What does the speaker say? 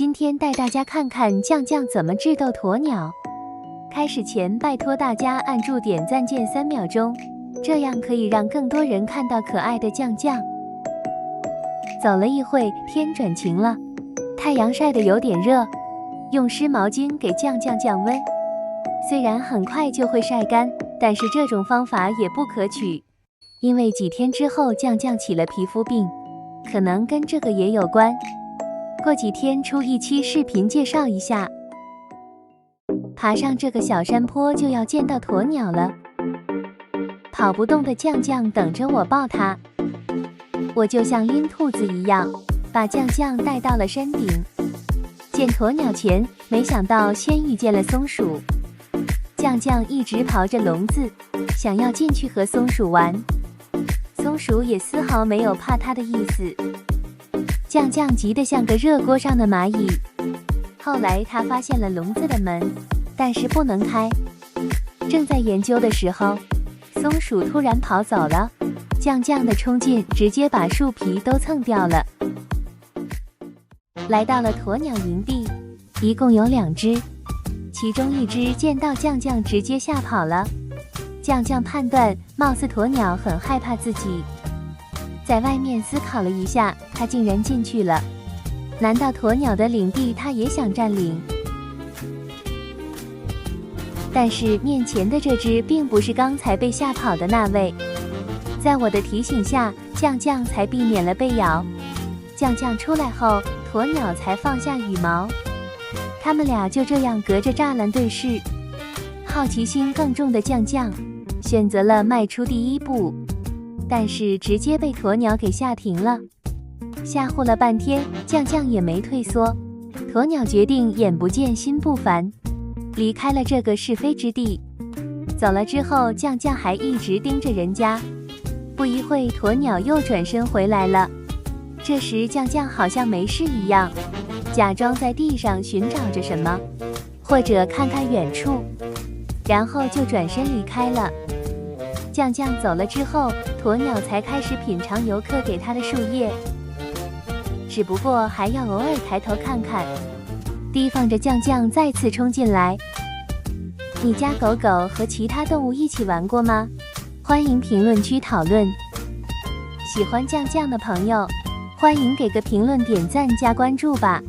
今天带大家看看酱酱怎么智斗鸵鸟。开始前，拜托大家按住点赞键3秒钟，这样可以让更多人看到可爱的酱酱。走了一会，天转晴了，太阳晒得有点热，用湿毛巾给酱酱降温。虽然很快就会晒干，但是这种方法也不可取，因为几天之后酱酱起了皮肤病，可能跟这个也有关。过几天出一期视频介绍一下。爬上这个小山坡就要见到鸵鸟了，跑不动的酱酱等着我抱它。我就像拎兔子一样，把酱酱带到了山顶。见鸵鸟前，没想到先遇见了松鼠。酱酱一直刨着笼子，想要进去和松鼠玩。松鼠也丝毫没有怕它的意思。酱酱急得像个热锅上的蚂蚁。后来他发现了笼子的门，但是不能开。正在研究的时候，松鼠突然跑走了。酱酱的冲劲直接把树皮都蹭掉了。来到了鸵鸟营地，一共有2只，其中一只见到酱酱直接吓跑了。酱酱判断，貌似鸵鸟很害怕自己。在外面思考了一下，他竟然进去了。难道鸵鸟的领地他也想占领？但是面前的这只并不是刚才被吓跑的那位。在我的提醒下，酱酱才避免了被咬。酱酱出来后，鸵鸟才放下羽毛。他们俩就这样隔着栅栏对视。好奇心更重的酱酱选择了迈出第一步，但是直接被鸵鸟给吓停了。吓唬了半天，酱酱也没退缩。鸵鸟决定眼不见心不烦，离开了这个是非之地。走了之后，酱酱还一直盯着人家。不一会，鸵鸟又转身回来了。这时酱酱好像没事一样，假装在地上寻找着什么，或者看看远处，然后就转身离开了。酱酱走了之后，鸵鸟才开始品尝游客给它的树叶，只不过还要偶尔抬头看看，提防着酱酱再次冲进来。你家狗狗和其他动物一起玩过吗？欢迎评论区讨论。喜欢酱酱的朋友，欢迎给个评论、点赞加关注吧。